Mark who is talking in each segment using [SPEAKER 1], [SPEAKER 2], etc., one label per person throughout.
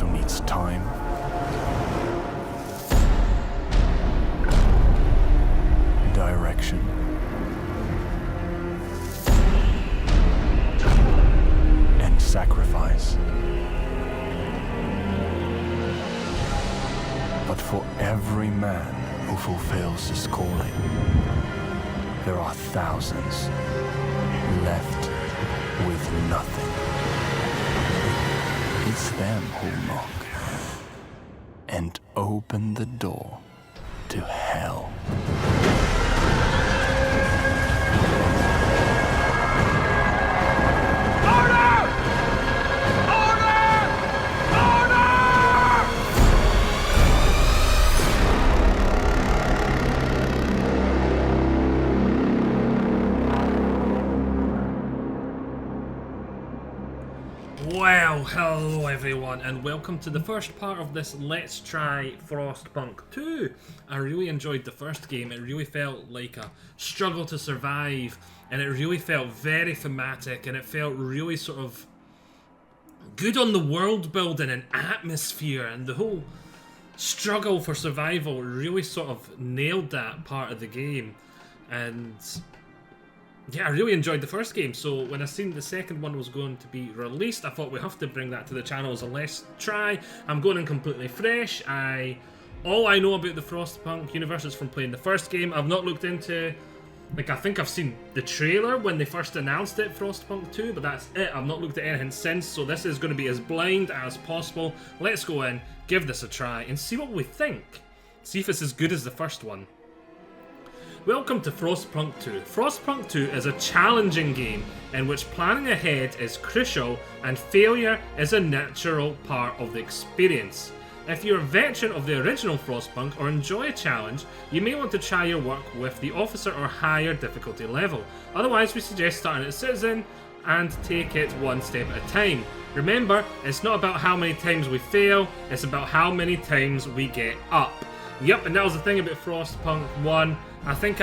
[SPEAKER 1] also needs time. Direction. And sacrifice. But for every man who fulfills his calling, there are thousands left with nothing. It's them who knock and open the door to hell.
[SPEAKER 2] Well, hello everyone, and welcome to the first part of this Let's Try Frostpunk 2. I really enjoyed the first game. It really felt like a struggle to survive, and it really felt very thematic, and it felt really sort of good on the world building and atmosphere, and the whole struggle for survival really sort of nailed that part of the game. And yeah, I really enjoyed the first game, so when I seen the second one was going to be released, I thought we have to bring that to the channel as a Let's Try. I'm going in completely fresh. All I know about the Frostpunk universe is from playing the first game. I've not looked into, like, I think I've seen the trailer when they first announced it, Frostpunk 2, but that's it. I've not looked at anything since, so this is going to be as blind as possible. Let's go in, give this a try, and see what we think. See if it's as good as the first one. Welcome to Frostpunk 2. Frostpunk 2 is a challenging game in which planning ahead is crucial and failure is a natural part of the experience. If you're a veteran of the original Frostpunk or enjoy a challenge, you may want to try your work with the officer or higher difficulty level. Otherwise, we suggest starting at citizen and take it one step at a time. Remember, it's not about how many times we fail, it's about how many times we get up. Yep, and that was the thing about Frostpunk 1. I think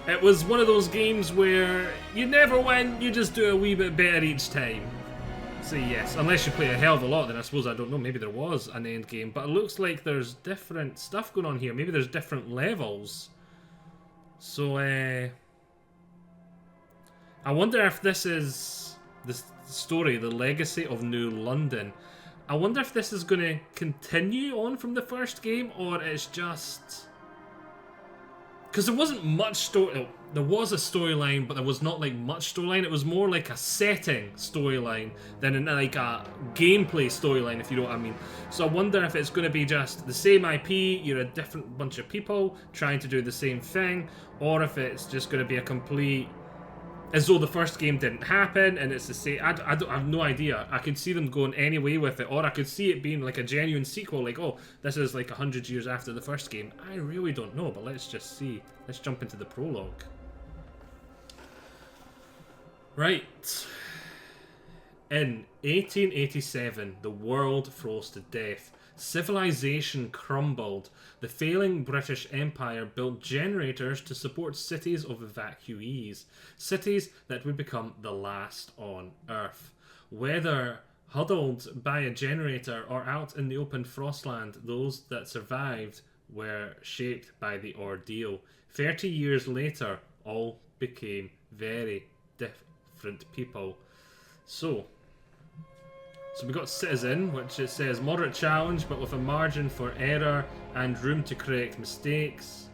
[SPEAKER 2] it was one of those games where you never win, you just do a wee bit better each time. So yes, unless you play a hell of a lot, then I suppose, I don't know, maybe there was an end game. But it looks like there's different stuff going on here. Maybe there's different levels. So, I wonder if this is the story, the legacy of New London. I wonder if this is going to continue on from the first game, or it's just... Because there wasn't much story. There was a storyline, but there was not like much storyline. It was more like a setting storyline than like a gameplay storyline, if you know what I mean. So I wonder if it's going to be just the same IP, you're a different bunch of people trying to do the same thing, or if it's just going to be a complete, as though the first game didn't happen and it's the same. I have no idea. I could see them going any way with it, or I could see it being like a genuine sequel, like, oh, this is like 100 years after the first game. I really don't know, but let's just see. Let's jump into the prologue. Right. In 1887, the world froze to death. Civilization crumbled. The failing British Empire built generators to support cities of evacuees. Cities that would become the last on Earth. Whether huddled by a generator or out in the open frostland, those that survived were shaped by the ordeal. 30 years later, all became very different people. So we got Citizen, which it says moderate challenge, but with a margin for error and room to correct mistakes.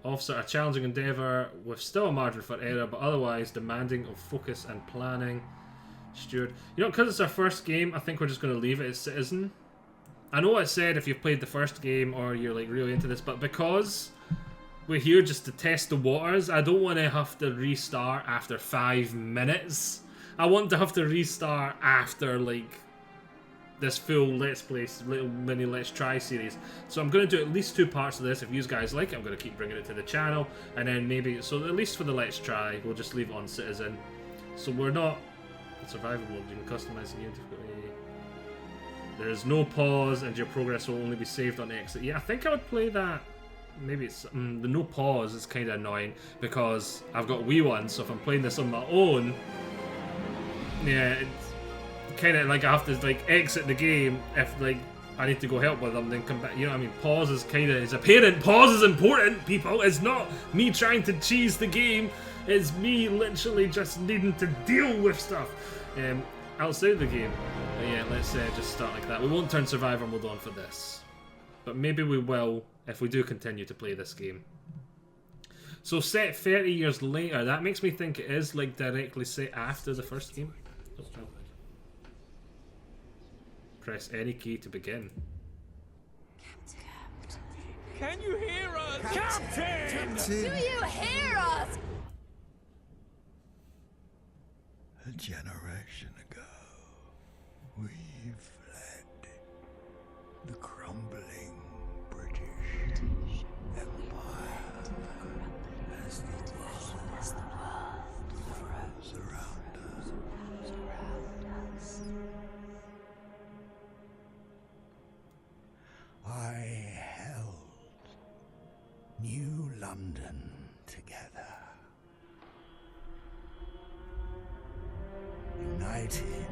[SPEAKER 2] Officer, a challenging endeavour with still a margin for error, but otherwise demanding of focus and planning. Steward, you know, because it's our first game, I think we're just going to leave it as Citizen. I know it said if you've played the first game or you're like really into this, but because we're here just to test the waters, I don't want to have to restart after 5 minutes. I want to have to restart after, like, this full Let's Play, little mini Let's Try series. So I'm going to do at least 2 parts of this. If you guys like it, I'm going to keep bringing it to the channel. And then maybe, so at least for the Let's Try, we'll just leave it on Citizen. So we're not... Survival mode, you can customize the game difficulty. There is no pause, and your progress will only be saved on exit. Yeah, I think I would play that. Maybe it's... the no pause is kind of annoying, because I've got Wii ones, so if I'm playing this on my own... Yeah, kind of like I have to like exit the game if like I need to go help with them, then come back. You know what I mean? Pause is kind of, it's apparent. Pause is important, people. It's not me trying to cheese the game. It's me literally just needing to deal with stuff outside the game. But yeah, let's just start like that. We won't turn survivor mode on for this, but maybe we will if we do continue to play this game. So set 30 years later, that makes me think it is like directly set after the first game. Oh, well. Press any key to begin.
[SPEAKER 3] Can you hear us? Captain!
[SPEAKER 4] Do you hear us?
[SPEAKER 5] A generation ago, we fled the crumbling British Empire as the world froze around us. I held New London together. United,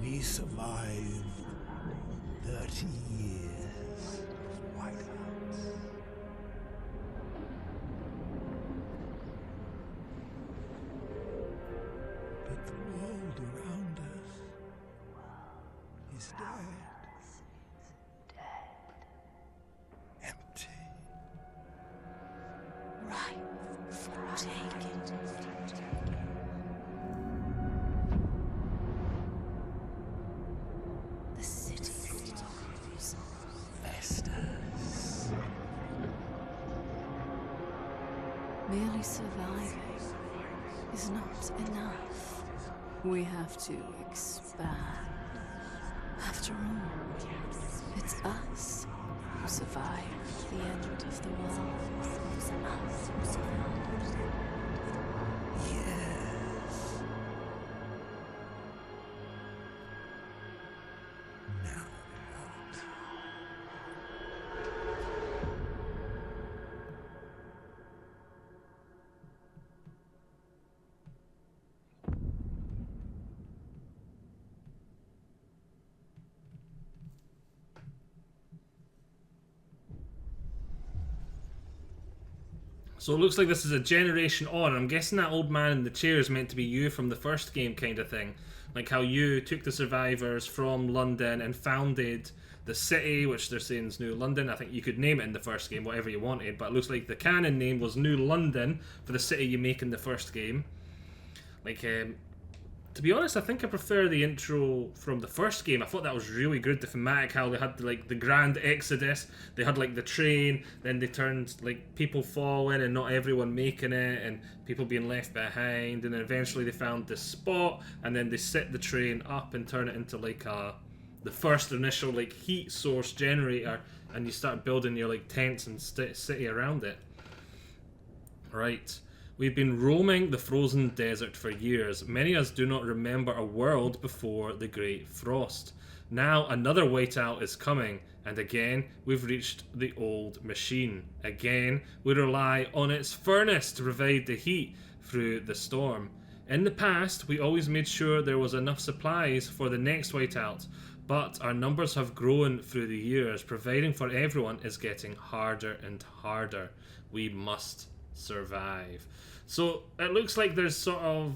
[SPEAKER 5] we survived 30 years of whiteouts. But the world around us is dead. Empty.
[SPEAKER 4] Right for taking. The city flows.
[SPEAKER 5] Vestas.
[SPEAKER 6] Merely surviving is not enough. We have to expand. After all, it's us who survived the end of the world.
[SPEAKER 5] Yes. Now what?
[SPEAKER 2] So it looks like this is a generation on. I'm guessing that old man in the chair is meant to be you from the first game kind of thing. Like how you took the survivors from London and founded the city, which they're saying is New London. I think you could name it in the first game, whatever you wanted, but it looks like the canon name was New London for the city you make in the first game. Like, to be honest, I think I prefer the intro from the first game. I thought that was really good, the thematic, how they had like the grand exodus, they had like the train, then they turned like people falling and not everyone making it and people being left behind, and then eventually they found this spot and then they set the train up and turn it into like the first initial like heat source generator, and you start building your like tents and city around it. Right. We've been roaming the frozen desert for years. Many of us do not remember a world before the Great Frost. Now another whiteout is coming, and again we've reached the old machine. Again we rely on its furnace to provide the heat through the storm. In the past we always made sure there was enough supplies for the next whiteout, but our numbers have grown through the years. Providing for everyone is getting harder and harder. We must survive. So it looks like there's sort of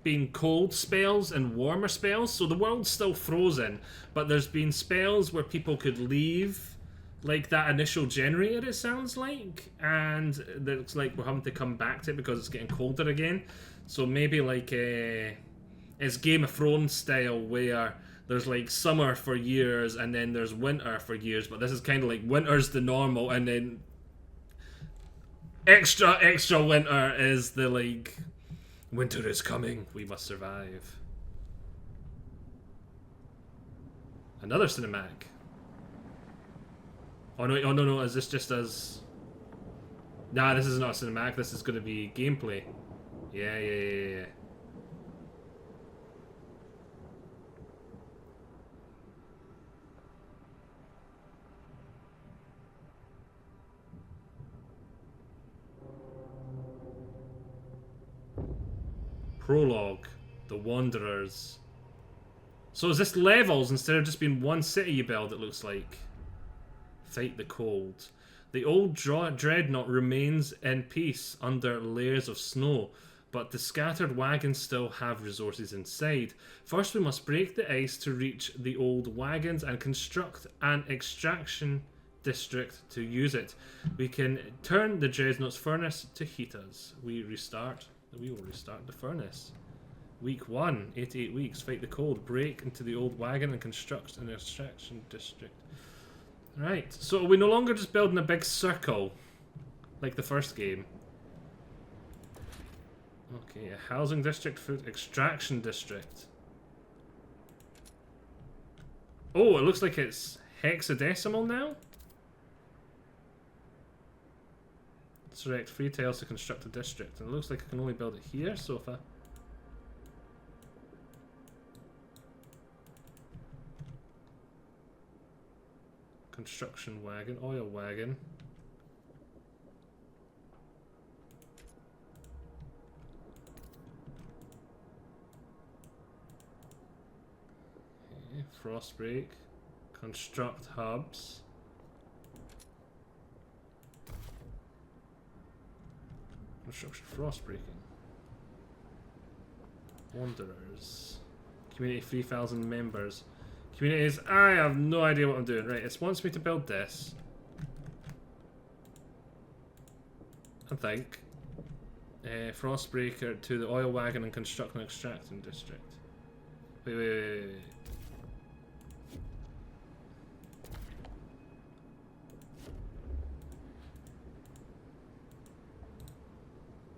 [SPEAKER 2] been cold spells and warmer spells. So the world's still frozen, but there's been spells where people could leave like that initial generator, it sounds like, and it looks like we're having to come back to it because it's getting colder again. So maybe like it's Game of Thrones style where there's like summer for years and then there's winter for years, but this is kind of like winter's the normal and then extra winter is the like winter is coming, we must survive. Another cinematic. Oh no, is this just as... Nah, this is not a cinematic, this is gonna be gameplay. Yeah. Prologue. The Wanderers. So is this levels instead of just being one city you build, it looks like? Fight the cold. The old dreadnought remains in peace under layers of snow, but the scattered wagons still have resources inside. First we must break the ice to reach the old wagons and construct an extraction district to use it. We can turn the dreadnought's furnace to heat us. We will restart the furnace. Week 1, 88 weeks, fight the cold, break into the old wagon and construct an extraction district. Right, so we're no longer just building a big circle like the first game. Okay, a housing district, food extraction district. Oh, it looks like it's hexadecimal now? Select 3 tiles to construct a district. And it looks like I can only build it here, so if I... Construction wagon, oil wagon. Okay, frost break. Construct hubs. Construction frost breaking. Wanderers. Community 3,000 members. Communities, I have no idea what I'm doing. Right, it wants me to build this. I think. Frostbreaker to the oil wagon and construct an extracting district. Wait.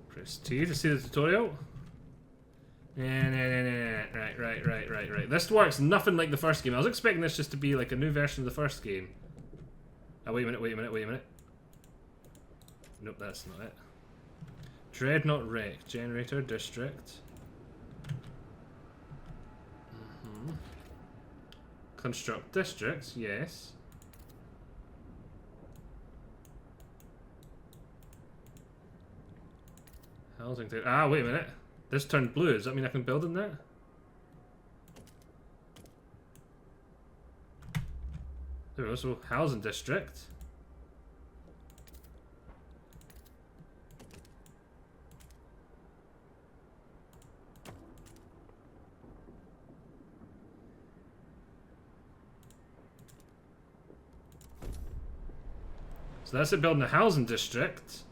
[SPEAKER 2] Press T to see the tutorial. Right. This works nothing like the first game. I was expecting this just to be like a new version of the first game. Oh, wait a minute. Nope, that's not it. Dreadnought Wreck. Generator District. Construct Districts, yes. Housing. Ah, wait a minute. This turned blue. Does that mean I can build in that? There we go. So, housing district. So that's it, building a housing district.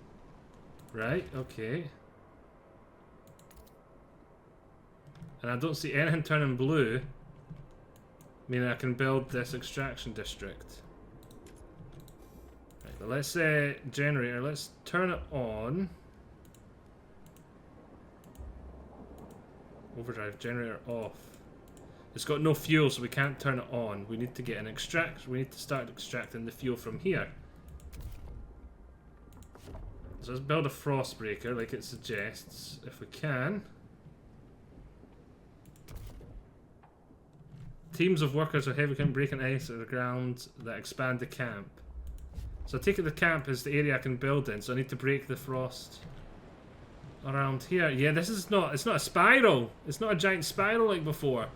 [SPEAKER 2] Right, okay. And I don't see anything turning blue, meaning I can build this extraction district. Right, but let's say generator, let's turn it on. Overdrive, generator off. It's got no fuel, so we can't turn it on. We need to get an extract, we need to start extracting the fuel from here. So let's build a frost breaker like it suggests, if we can. Teams of workers with heavy equipment breaking ice at the ground that expand the camp. So I take it the camp is the area I can build in, so I need to break the frost around here. Yeah, this is not, it's not a spiral. It's not a giant spiral like before.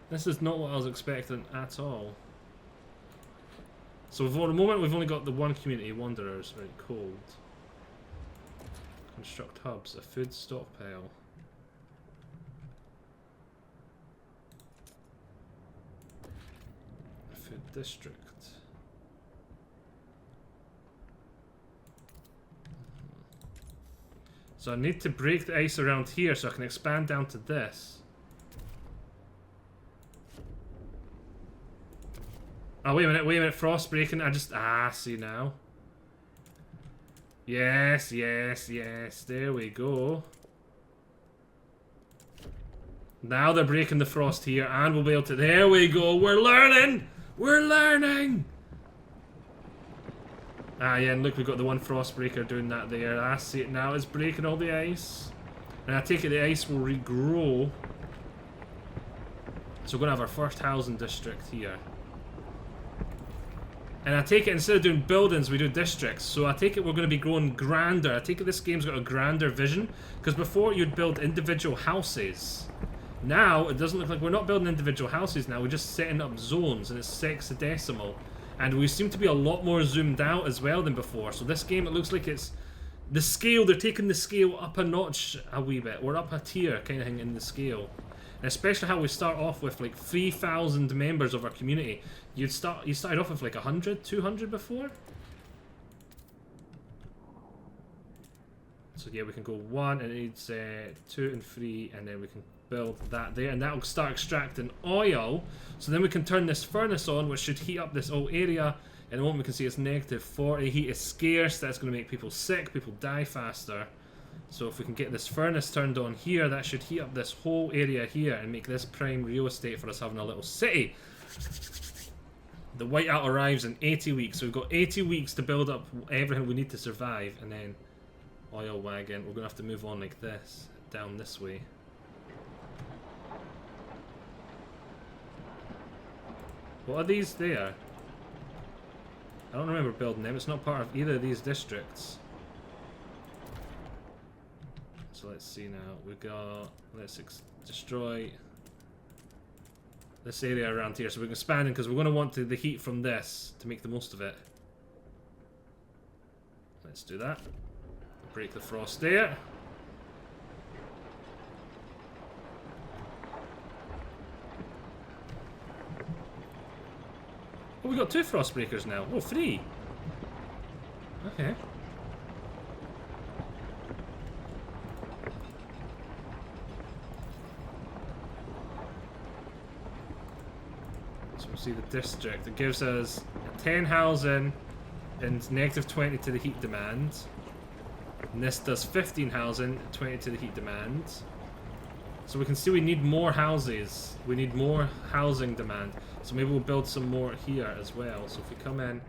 [SPEAKER 2] This is not what I was expecting at all. So for the moment we've only got the one community, Wanderers, right, cold. Construct hubs, a food stockpile. District. So I need to break the ice around here so I can expand down to this. Oh, wait a minute, frost breaking. I just, see now. Yes, there we go. Now they're breaking the frost here and we'll be able to, there we go, we're learning! We're learning! Ah, yeah, and look, we've got the one frost breaker doing that there. I see it now. It's breaking all the ice. And I take it the ice will regrow. So we're going to have our first housing district here. And I take it instead of doing buildings, we do districts. So I take it we're going to be growing grander. I take it this game's got a grander vision. Because before you'd build individual houses. Now, it doesn't look like we're not building individual houses now, we're just setting up zones, and it's sexadecimal. And we seem to be a lot more zoomed out as well than before. So this game, it looks like it's... The scale, they're taking the scale up a notch a wee bit, or up a tier kind of thing in the scale. And especially how we start off with like 3,000 members of our community. You started off with like 100, 200 before? So yeah, we can go 1, and it needs 2 and 3, and then we can build that there, and that'll start extracting oil. So then we can turn this furnace on, which should heat up this whole area. And the moment we can see it's negative 40, heat is scarce, that's going to make people sick, people die faster. So if we can get this furnace turned on here, that should heat up this whole area here and make this prime real estate for us having a little city. The whiteout arrives in 80 weeks, so we've got 80 weeks to build up everything we need to survive, and then oil wagon, we're going to have to move on like this, down this way. What are these there? I don't remember building them, it's not part of either of these districts. So let's see now, we got, let's destroy this area around here, so we're expanding because we're going to want the heat from this to make the most of it. Let's do that. Break the frost there. Oh, we got 2 frost breakers now. Oh, 3. Okay. So we see the district. It gives us 10 housing and negative 20 to the heat demand. And this does 15 housing, 20 to the heat demand. So we can see we need more houses. We need more housing demand. So maybe we'll build some more here as well. So if we come in...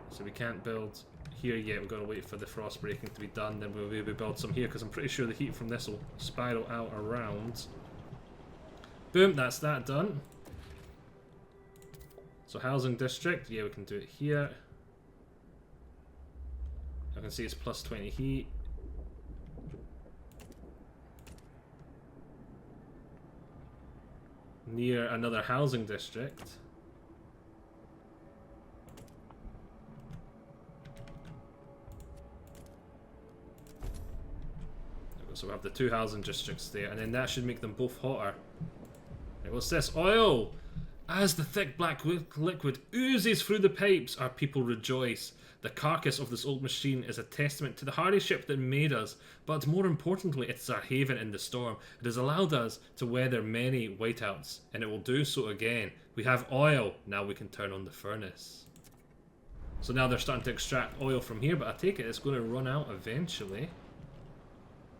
[SPEAKER 2] So we can't build here yet. We've got to wait for the frost breaking to be done. Then we'll maybe build some here because I'm pretty sure the heat from this will spiral out around. Boom, that's that done. So housing district. Yeah, we can do it here. I can see it's plus 20 heat. Near another housing district. So we have the 2 housing districts there, and then that should make them both hotter. Right, what's this? Oil! As the thick black liquid oozes through the pipes, our people rejoice. The carcass of this old machine is a testament to the hardy ship that made us, but more importantly, it's our haven in the storm. It has allowed us to weather many whiteouts, and it will do so again. We have oil, now we can turn on the furnace. So now they're starting to extract oil from here, but I take it it's going to run out eventually.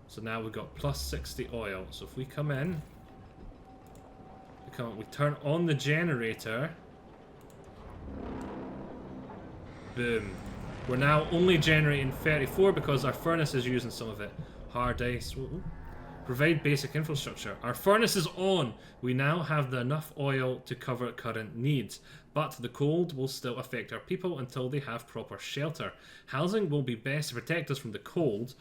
[SPEAKER 2] So now we've got plus 60 oil. So if we come in, we turn on the generator. Boom. We're now only generating 34 because our furnace is using some of it. Hard ice. Ooh. Provide basic infrastructure. Our furnace is on. We now have enough oil to cover current needs. But the cold will still affect our people until they have proper shelter. Housing will be best to protect us from the cold,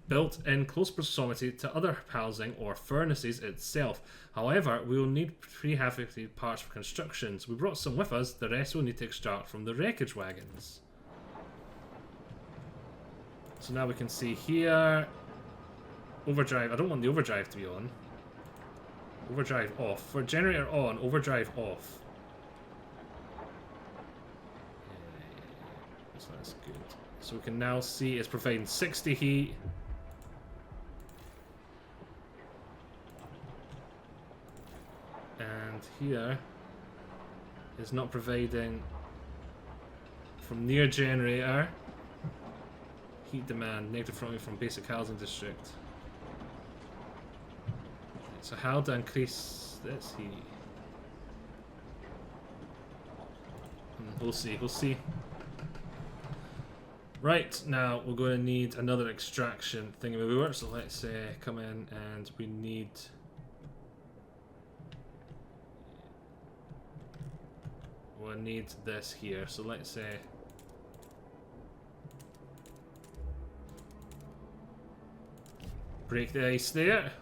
[SPEAKER 2] built in close proximity to other housing or furnaces itself. However, we will need prefabricated parts for constructions. We brought some with us, the rest we'll need to extract from the wreckage wagons. So now we can see here, overdrive. I don't want the overdrive to be on. Overdrive off. For generator on, overdrive off. So that's good. So we can now see it's providing 60 heat. And here is not providing from near generator. Heat demand, negative from basic housing district. So how to increase this heat? We'll see, we'll see. Right, now we're going to need another extraction thingamaboober. So let's come in and we need... We'll need this here. So let's say... break the ice there.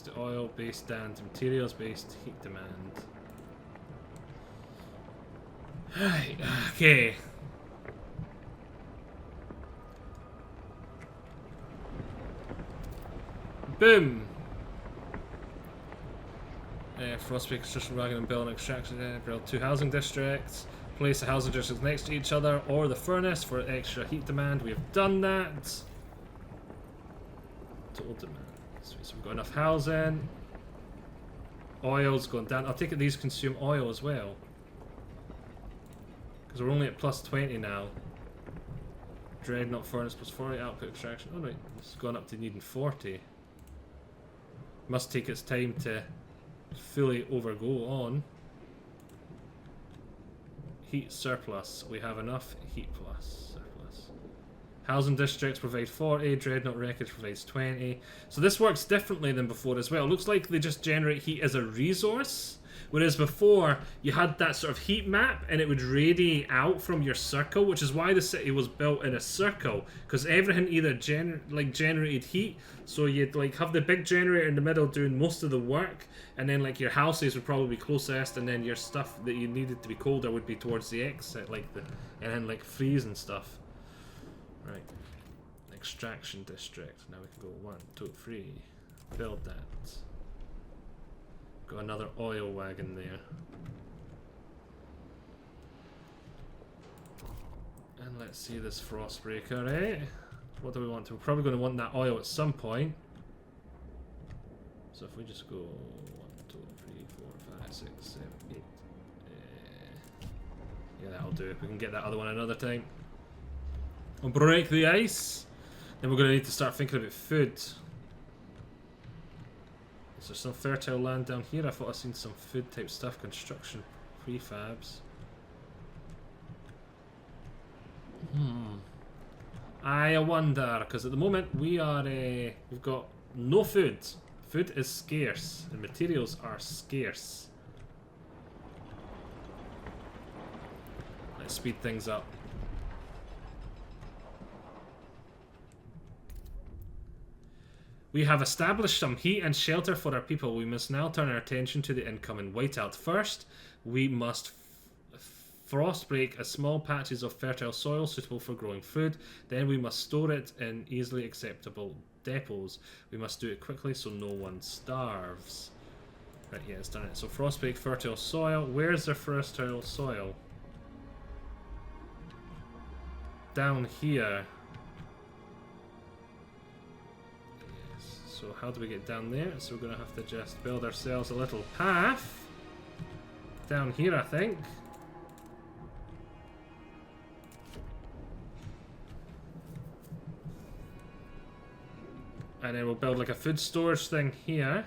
[SPEAKER 2] to oil, base down to materials, base to heat demand. Right, okay. Boom! Frostpunk construction wagon and building extraction. Build 2 housing districts. Place the housing districts next to each other or the furnace for extra heat demand. We have done that. Total demand. So we've got enough housing. Oil's going down. I'll take it these consume oil as well. Because we're only at plus 20 now. Dreadnought furnace plus 40 output extraction. Oh right, it's gone up to needing 40. Must take its time to fully overgo on. Heat surplus. We have enough heat plus surplus. Housing districts provide 40. Dreadnought wreckage provides 20. So this works differently than before as well. It looks like they just generate heat as a resource. Whereas before, you had that sort of heat map and it would radiate out from your circle, which is why the city was built in a circle. Because everything either generated heat, so you'd like have the big generator in the middle doing most of the work, and then like your houses would probably be closest, and then your stuff that you needed to be colder would be towards the exit, and then like freeze and stuff. Right. Extraction district. Now we can go 1, 2, 3. Build that. Got another oil wagon there. And let's see this Frostbreaker, eh? What do we want to? We're probably going to want that oil at some point. So if we just go 1, 2, 3, 4, 5, 6, 7, 8. Yeah, that'll do it. We can get that other one another time. We'll break the ice. Then we're going to need to start thinking about food. Is there some fertile land down here? I thought I'd seen some food type stuff. Construction prefabs. I wonder, because at the moment we are we've got no food. Food is scarce and materials are scarce. Let's speed things up. We have established some heat and shelter for our people. We must now turn our attention to the incoming whiteout. First, we must frostbreak a small patches of fertile soil suitable for growing food. Then we must store it in easily acceptable depots. We must do it quickly so no one starves. Right, yeah, it's done it. So frostbreak fertile soil. Where's the fertile soil? Down here. So how do we get down there? So we're going to have to just build ourselves a little path down here, I think. And then we'll build like a food storage thing here.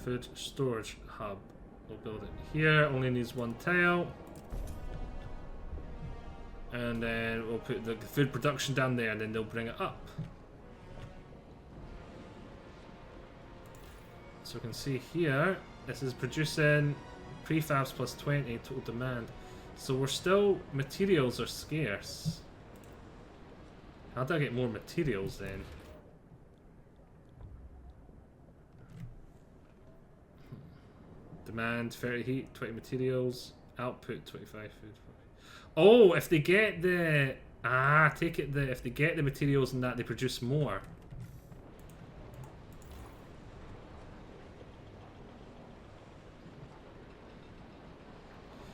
[SPEAKER 2] Food storage hub. We'll build it here. Only needs 1 tile. And then we'll put the food production down there, and then they'll bring it up. So we can see here, this is producing prefabs plus 20 total demand. So we're still, materials are scarce. How do I get more materials then? Demand, 30 heat, 20 materials, output, 25 food. Oh, if they get the... take it if they get the materials and that, they produce more.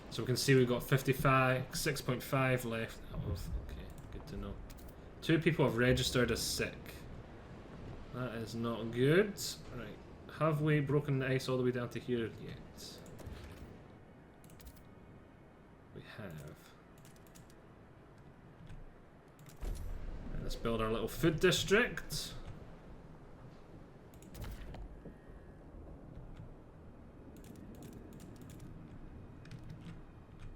[SPEAKER 2] So we can see we've got 6.5 left. Oh, okay, good to know. 2 people have registered as sick. That is not good. Right, have we broken the ice all the way down to here yet? We have. Let's build our little food district.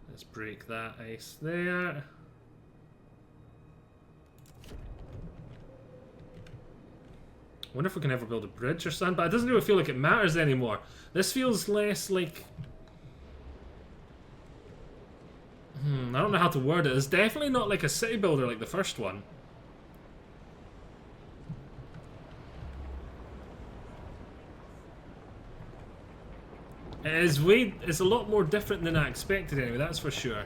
[SPEAKER 2] Let's break that ice there. I wonder if we can ever build a bridge or something, but it doesn't really feel like it matters anymore. This feels less like... I don't know how to word it. It's definitely not like a city builder like the first one. It's a lot more different than I expected anyway, that's for sure.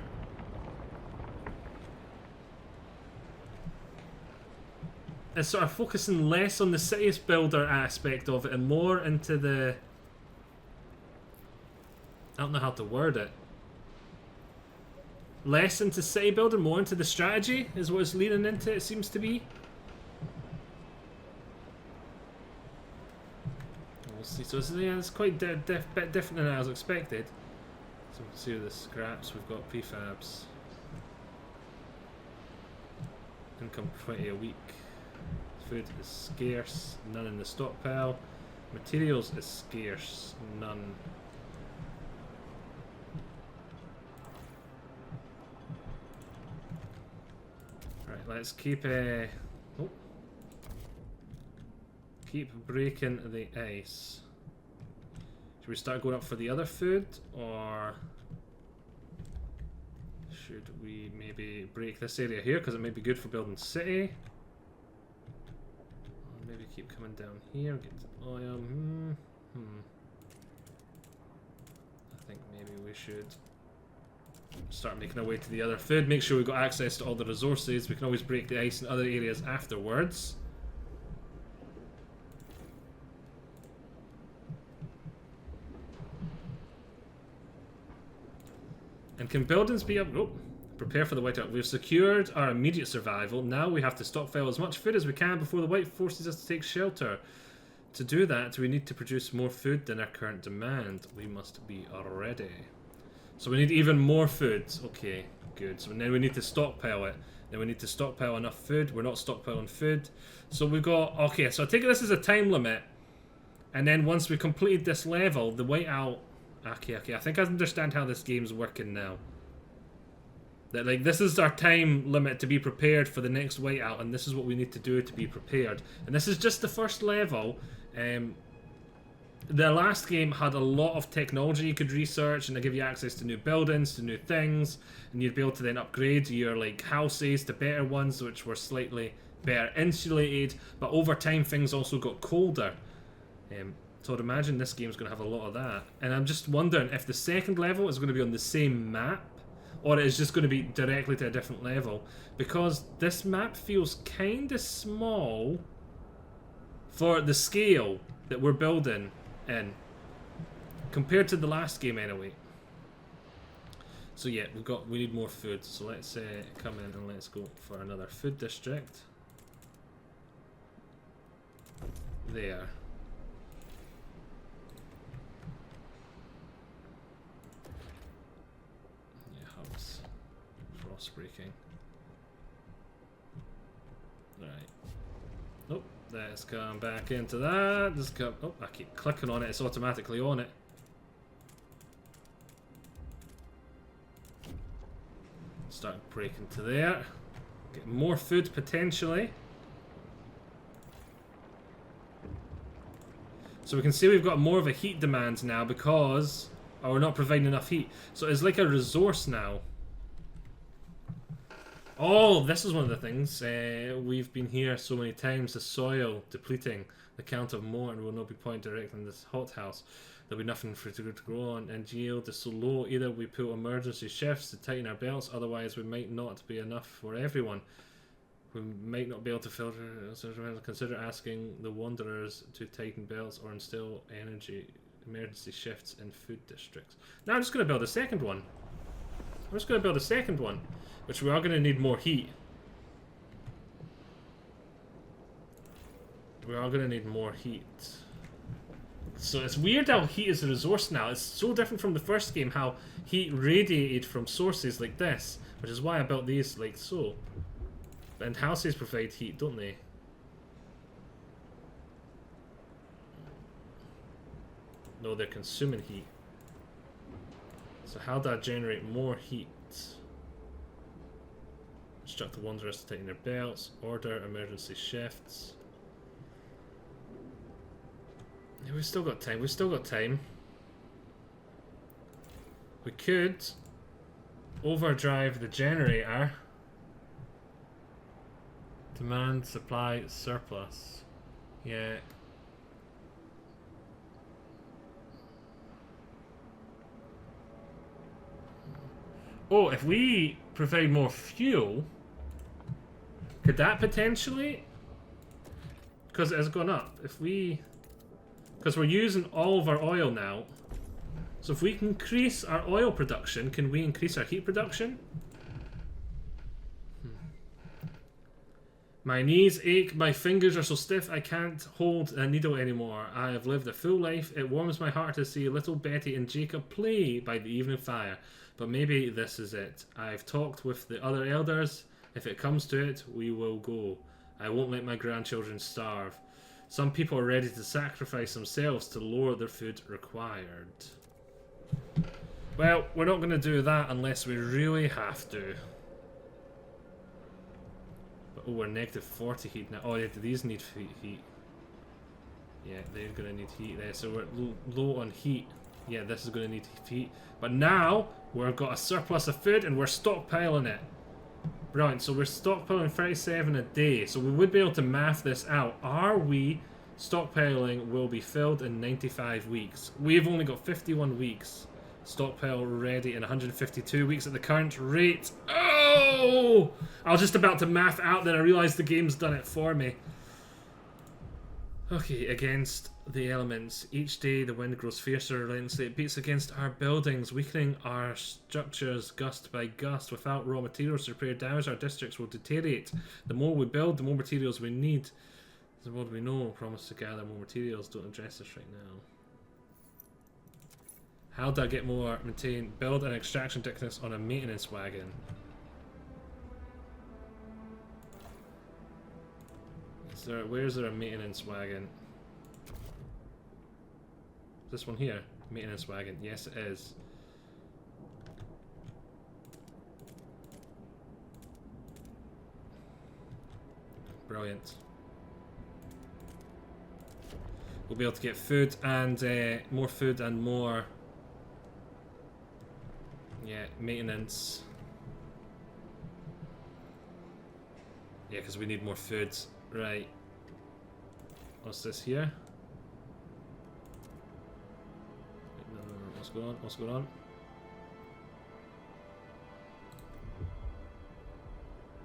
[SPEAKER 2] It's sort of focusing less on the city builder aspect of it and more into the... I don't know how to word it. Less into city builder, more into the strategy is what it's leaning into, it seems to be. We'll see. So yeah, it's quite bit different than I was expected. So we'll see with the scraps. We've got prefabs. Income 20 a week. Food is scarce, none in the stockpile. Materials is scarce, none. Right, let's keep keep breaking the ice. Should we start going up for the other food, or should we maybe break this area here because it may be good for building city? Maybe keep coming down here, get the oil. I think maybe we should start making our way to the other food. Make sure we've got access to all the resources. We can always break the ice in other areas afterwards. And can buildings be up? Oh, prepare for the whiteout. We've secured our immediate survival. Now we have to stockpile as much food as we can before the white forces us to take shelter. To do that, we need to produce more food than our current demand. We must be ready. So we need even more food. Okay, good. So then we need to stockpile it. Then we need to stockpile enough food. We're not stockpiling food. So we've got... Okay, so I take this as a time limit. And then once we completed this level, the whiteout... Okay, I think I understand how this game's working now. That, like, this is our time limit to be prepared for the next whiteout, and this is what we need to do to be prepared. And this is just the first level. The last game had a lot of technology you could research, and they give you access to new buildings, to new things, and you'd be able to then upgrade your, like, houses to better ones, which were slightly better insulated. But over time, things also got colder. So I'd imagine this game's going to have a lot of that. And I'm just wondering if the second level is going to be on the same map, or it is just going to be directly to a different level. Because this map feels kind of small for the scale that we're building in, compared to the last game anyway. So yeah, we need more food. So let's come in and let's go for another food district. There. Frost breaking. Right. Nope. Let's come back into that. Just come. Oh, I keep clicking on it. It's automatically on it. Start breaking to there. Get more food potentially. So we can see we've got more of a heat demand now because we're not providing enough heat. So it's like a resource now. Oh, this is one of the things. We've been here so many times. The soil depleting. The count of mortar will not be pointed direct in this hothouse. There'll be nothing for it to grow on, and yield is so low. Either we put emergency shifts to tighten our belts, otherwise we might not be enough for everyone. We might not be able to filter. So consider asking the wanderers to tighten belts or instill emergency shifts in food districts. Now I'm just going to build a second one. Which we are going to need more heat. We are going to need more heat. So it's weird how heat is a resource now. It's so different from the first game, how heat radiated from sources like this. Which is why I built these like so. And houses provide heat, don't they? No, they're consuming heat. So how do I generate more heat? Instruct the wanderers to tighten their belts. Order emergency shifts. Yeah, we've still got time. We could overdrive the generator. Demand, supply, surplus. Yeah. Oh, if we provide more fuel, could that potentially? Because it has gone up. If we, because we're using all of our oil now. So if we can increase our oil production, can we increase our heat production? My knees ache, my fingers are so stiff I can't hold a needle anymore. I have lived a full life. It warms my heart to see little Betty and Jacob play by the evening fire. But maybe this is it. I've talked with the other elders. If it comes to it, we will go. I won't let my grandchildren starve. Some people are ready to sacrifice themselves to lower their food required. Well, we're not going to do that unless we really have to. But, oh, we're negative 40 heat now. Oh, yeah, do these need heat? Yeah, they're going to need heat there. So we're low on heat. Yeah, this is going to need heat. But now, we've got a surplus of food and we're stockpiling it. Brilliant. So we're stockpiling 37 a day. So we would be able to math this out. Are we stockpiling will be filled in 95 weeks? We've only got 51 weeks. Stockpile ready in 152 weeks at the current rate. Oh! I was just about to math out, then I realised the game's done it for me. Okay, against the elements. Each day the wind grows fiercer relentlessly. It beats against our buildings, weakening our structures gust by gust. Without raw materials to repair damage, our districts will deteriorate. The more we build, the more materials we need. The more we know, promise to gather more materials. Don't address this right now. How do I get more maintain? Build an extraction techniques on a maintenance wagon. Is there, where's there a maintenance wagon? This one here? Maintenance wagon. Yes, it is. Brilliant. We'll be able to get food and more food and more. Yeah, maintenance. Yeah, because we need more food. Right. What's this here? No. What's going on? What's going on?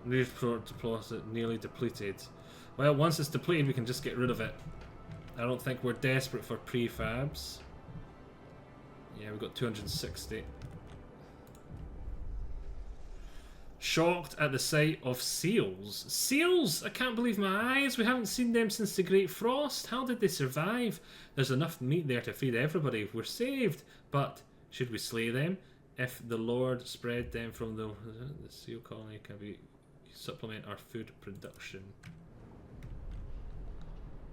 [SPEAKER 2] News deposit nearly depleted. Well, once it's depleted, we can just get rid of it. I don't think we're desperate for prefabs. Yeah, we've got 260. Shocked at the sight of seals. Seals! I can't believe my eyes. We haven't seen them since the Great Frost. How did they survive? There's enough meat there to feed everybody. We're saved. But should we slay them? If the Lord spread them from the seal colony, can we supplement our food production?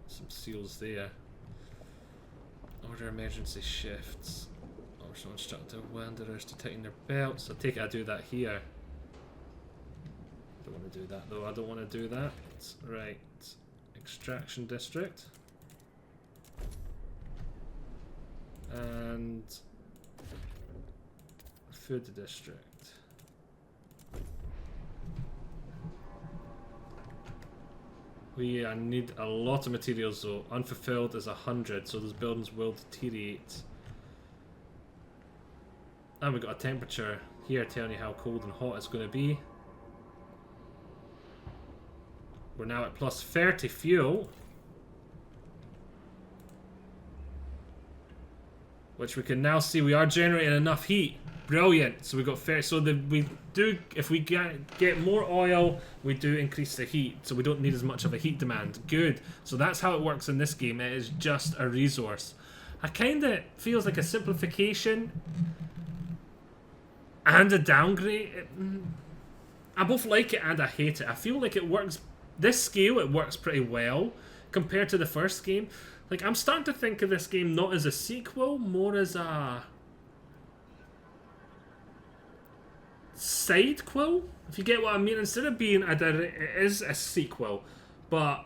[SPEAKER 2] Some seals there. Order emergency shifts. Also instruct the wanderers to tighten their belts. I take it I do that here. Don't want to do that though. I don't want to do that. Right. Extraction district. And food district. We need a lot of materials though. Unfulfilled is 100, so those buildings will deteriorate. And we've got a temperature here telling you how cold and hot it's going to be. We're now at plus 30 fuel. Which we can now see we are generating enough heat. Brilliant. So we got 30. So we do, if we get more oil, we do increase the heat. So we don't need as much of a heat demand. Good. So that's how it works in this game. It is just a resource. I kind of feels like a simplification and a downgrade. I both like it and I hate it. I feel like it works. This scale, it works pretty well compared to the first game. Like, I'm starting to think of this game not as a sequel, more as a sidequel, if you get what I mean. Instead of being it is a sequel, but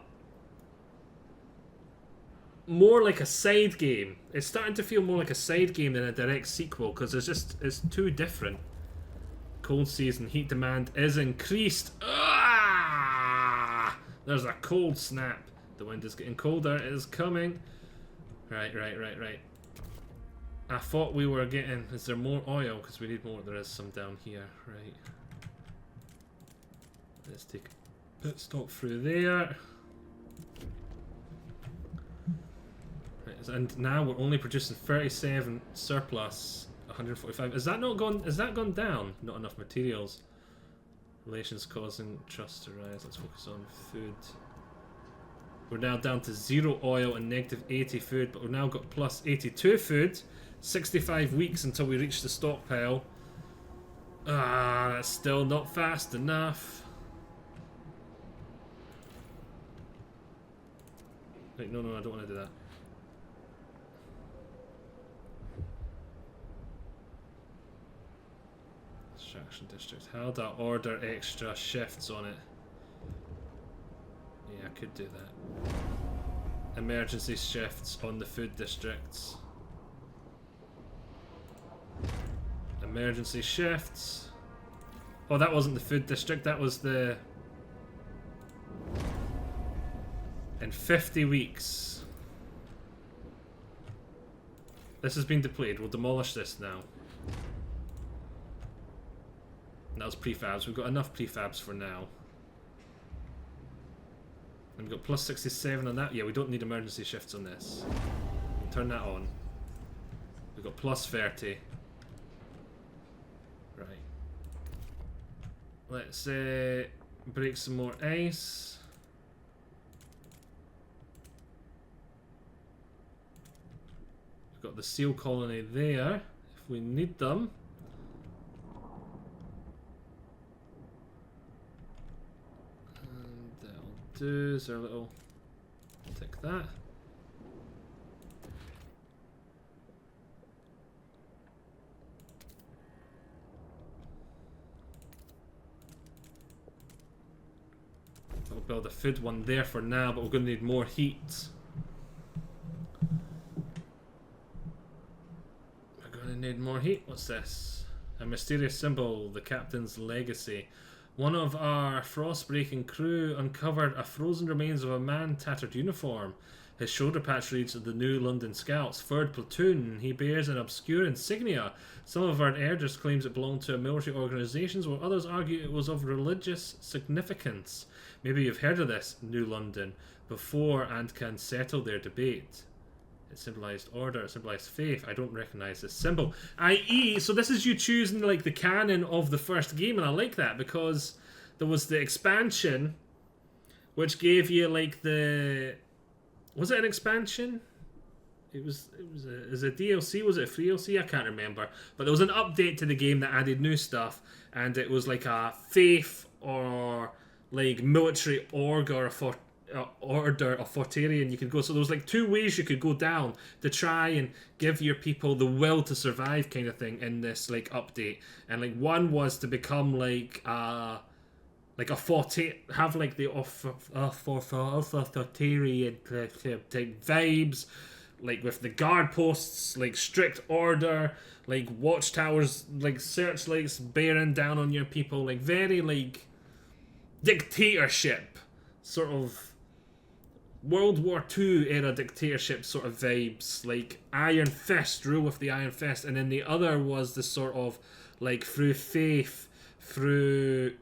[SPEAKER 2] more like a side game. It's starting to feel more like a side game than a direct sequel, because it's too different. Cold season, heat demand is increased. Ah! There's a cold snap. The wind is getting colder. It is coming. Right. I thought we were getting... Is there more oil? Because we need more. There is some down here. Right. Let's take a pit stop through there. Right, and now we're only producing 37 surplus, 145. Is that not gone? Is that gone down? Not enough materials. Relations causing trust to rise. Let's focus on food. We're now down to 0 oil and negative 80 food, but we've now got plus 82 food. 65 weeks until we reach the stockpile. Ah, that's still not fast enough. Wait, no, I don't want to do that. Extraction district. How do I order extra shifts on it? Yeah, I could do that. Emergency shifts on the food districts. Emergency shifts. Oh, that wasn't the food district, that was the... In 50 weeks. This has been depleted. We'll demolish this now. That was prefabs. We've got enough prefabs for now. And we've got plus 67 on that. Yeah, we don't need emergency shifts on this. We'll turn that on. We've got plus 30. Right. Let's break some more ice. We've got the seal colony there, if we need them. And that'll do. Is there a little... Tick that. We'll build a food one there for now, but we're going to need more heat. We're going to need more heat. What's this? A mysterious symbol, the captain's legacy. One of our frost-breaking crew uncovered a frozen remains of a man tattered uniform. His shoulder patch reads the New London Scouts, 3rd Platoon. He bears an obscure insignia. Some of our elders claims it belonged to a military organisation, while others argue it was of religious significance. Maybe you've heard of this, New London, before and can settle their debate. It symbolised order, it symbolised faith. I don't recognise this symbol. I.e., so this is you choosing like the canon of the first game, and I like that because there was the expansion, which gave you like the... Was it an expansion? It was a DLC, was it a free DLC? I can't remember. But there was an update to the game that added new stuff, and it was like a faith or like military org or a order of Fortarian you could go. So there was like 2 ways you could go down to try and give your people the will to survive kind of thing in this like update. And like one was to become like a have like the authoritarian type vibes, like with the guard posts, like strict order, like watchtowers, like searchlights bearing down on your people, like very like dictatorship, sort of World War II era dictatorship sort of vibes, like Iron Fist, rule with the Iron Fist, and then the other was the sort of like through faith, through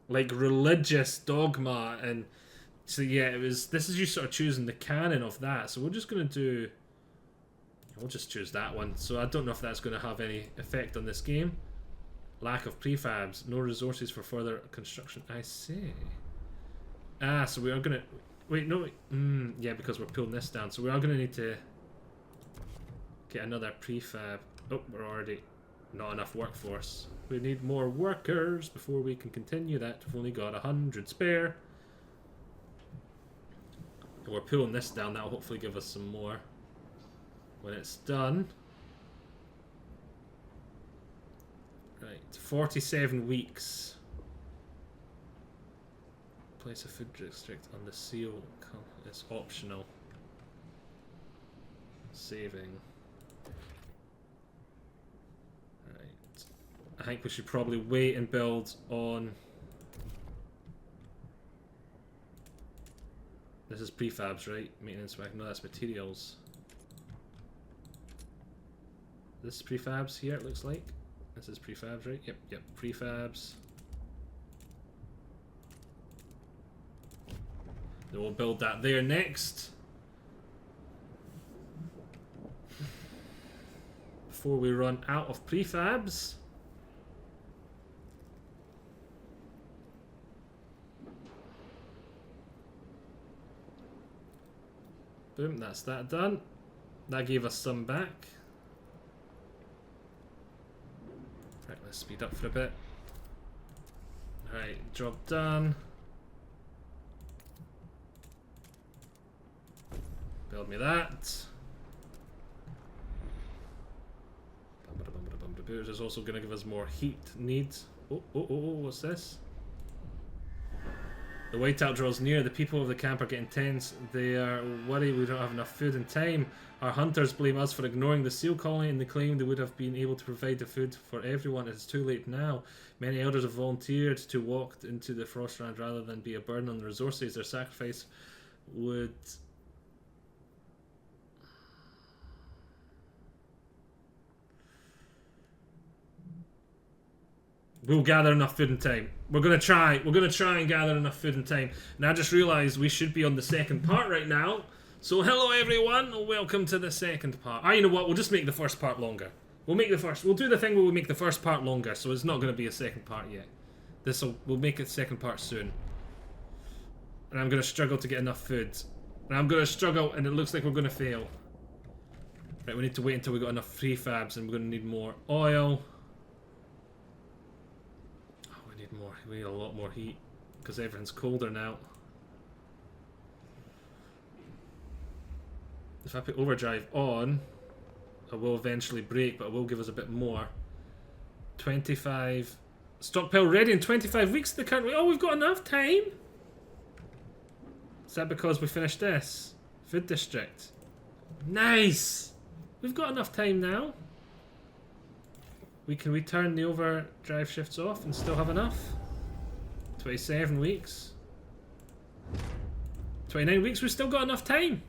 [SPEAKER 2] like religious dogma. And so yeah, it was, this is you sort of choosing the canon of that. So we're just going to do, we'll just choose that one. So I don't know if that's going to have any effect on this game. Lack of prefabs, no resources for further construction. I see. Ah, so we are going to, wait, no, yeah, because we're pulling this down. So we are going to need to get another prefab. Oh, we're already not enough workforce. We need more workers before we can continue that. We've only got 100 spare. And we're pulling this down. That'll hopefully give us some more when it's done. Right, 47 weeks. Place a food district on the seal. It's optional. Saving. Right. I think we should probably wait and build on... This is prefabs, right? Maintenance wagon. No, that's materials. This is prefabs here, it looks like. This is prefabs, right? Yep, prefabs. Then we'll build that there next. Before we run out of prefabs. Boom, that's that done. That gave us some back. Right, let's speed up for a bit. Alright, job done. Build me that. This is also going to give us more heat needs. Oh, what's this? The whiteout draws near. The people of the camp are getting tense. They are worried we don't have enough food and time. Our hunters blame us for ignoring the seal colony and they claim they would have been able to provide the food for everyone. It's too late now. Many elders have volunteered to walk into the Frostland rather than be a burden on the resources. Their sacrifice would... We'll gather enough food and time. We're gonna try and gather enough food and time. Now I just realised we should be on the second part right now. So hello everyone, welcome to the second part. You know what, we'll just make the first part longer. We'll do the thing where we make the first part longer, so it's not gonna be a second part yet. We'll make a second part soon. And I'm gonna struggle to get enough food. And I'm gonna struggle and it looks like we're gonna fail. Right, we need to wait until we got enough prefabs and we're gonna need more oil. We need a lot more heat because everything's colder now. If I put overdrive on, it will eventually break, but it will give us a bit more. 25 stockpile ready in 25 weeks. The current. Oh, we've got enough time. Is that because we finished this food district? Nice. We've got enough time now. Can we turn the overdrive shifts off and still have enough? 27 weeks. 29 weeks, we've still got enough time.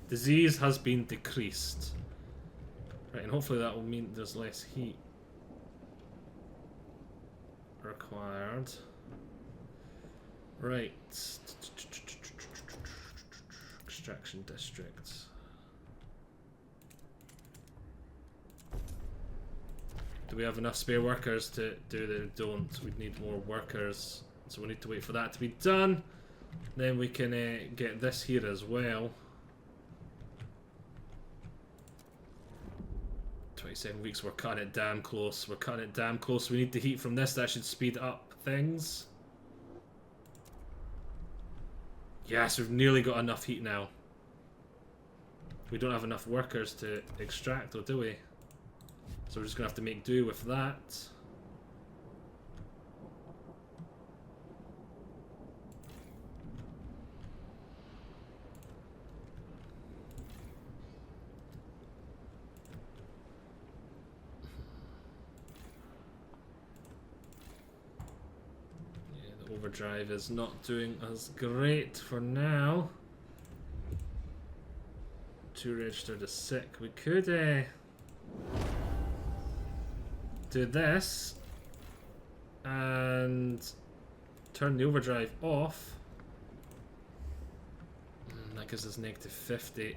[SPEAKER 2] Disease has been decreased. Right, and hopefully that will mean there's less heat required. Right. Extraction district. Do we have enough spare workers to do that? We don't. We need more workers. So we need to wait for that to be done. Then we can get this here as well. 27 weeks, we're cutting it damn close. We're cutting it damn close. We need the heat from this. That should speed up things. Yes, we've nearly got enough heat now. We don't have enough workers to extract, though, do we? So we're just going to have to make do with that. Yeah, the overdrive is not doing as great for now. 2 registered as sick. We could do this and turn the overdrive off. That gives us negative 50.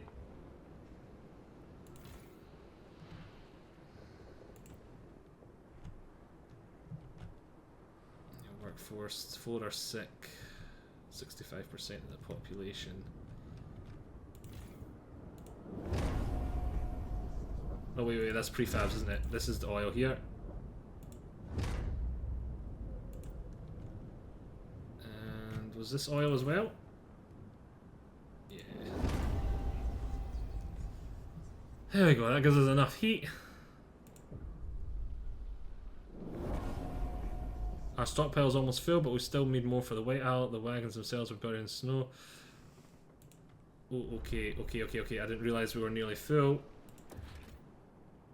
[SPEAKER 2] Workforce 4 are sick. 65% of the population. Oh wait, that's prefabs, isn't it? This is the oil here. And was this oil as well? Yeah. There we go, that gives us enough heat. Our stockpile's almost full, but we still need more for the whiteout. The wagons themselves are buried in snow. Oh, okay. I didn't realise we were nearly full.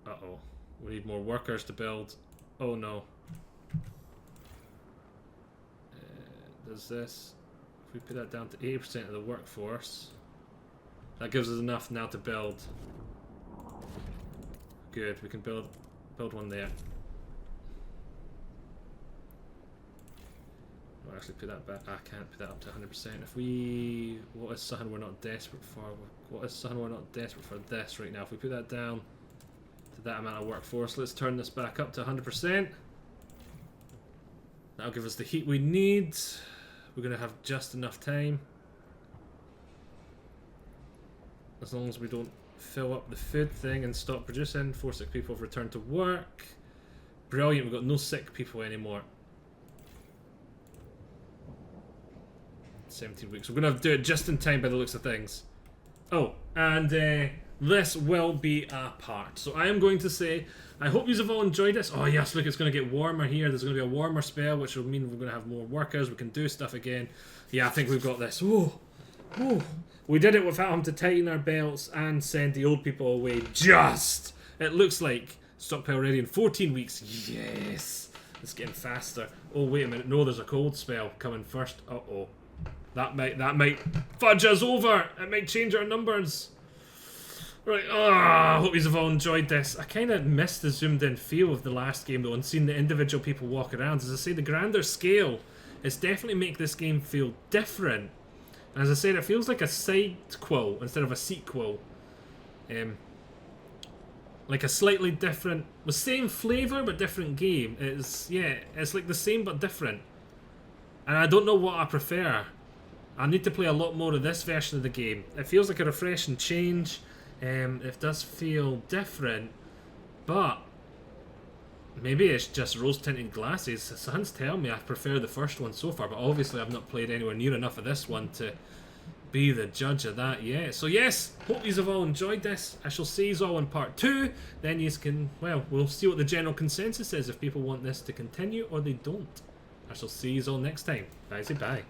[SPEAKER 2] Uh-oh. We need more workers to build. Oh no. Does this... If we put that down to 80% of the workforce... That gives us enough now to build. Good, we can build one there. I'll actually put that back. I can't put that up to 100%. If we... What is something we're not desperate for? What is something we're not desperate for? This right now. If we put that down to that amount of workforce, let's turn this back up to 100%. That'll give us the heat we need. We're going to have just enough time. As long as we don't fill up the food thing and stop producing. 4 sick people have returned to work. Brilliant, we've got no sick people anymore. 17 weeks. We're going to do it just in time by the looks of things. Oh, and this will be a part. So I am going to say, I hope you have all enjoyed this. Oh yes, look, it's going to get warmer here. There's going to be a warmer spell, which will mean we're going to have more workers. We can do stuff again. Yeah, I think we've got this. Ooh. Ooh. We did it without having to tighten our belts and send the old people away. Just! It looks like stockpile ready in 14 weeks. Yes! It's getting faster. Oh, wait a minute. No, there's a cold spell coming first. Uh-oh. That might fudge us over. It might change our numbers. Right. I hope you've all enjoyed this. I kind of missed the zoomed in feel of the last game though, and seeing the individual people walk around. As I say, the grander scale is definitely make this game feel different. And as I said, it feels like a sidequel instead of a sequel. Like a slightly different, the same flavour but different game. It's like the same but different. And I don't know what I prefer. I need to play a lot more of this version of the game. It feels like a refreshing change. It does feel different, but maybe it's just rose-tinted glasses. Something's telling me I prefer the first one so far, but obviously I've not played anywhere near enough of this one to be the judge of that yet. So yes, hope you have all enjoyed this. I shall see you all in part 2. Then you can, well, we'll see what the general consensus is, if people want this to continue or they don't. I shall see you all next time. Bye. Bye.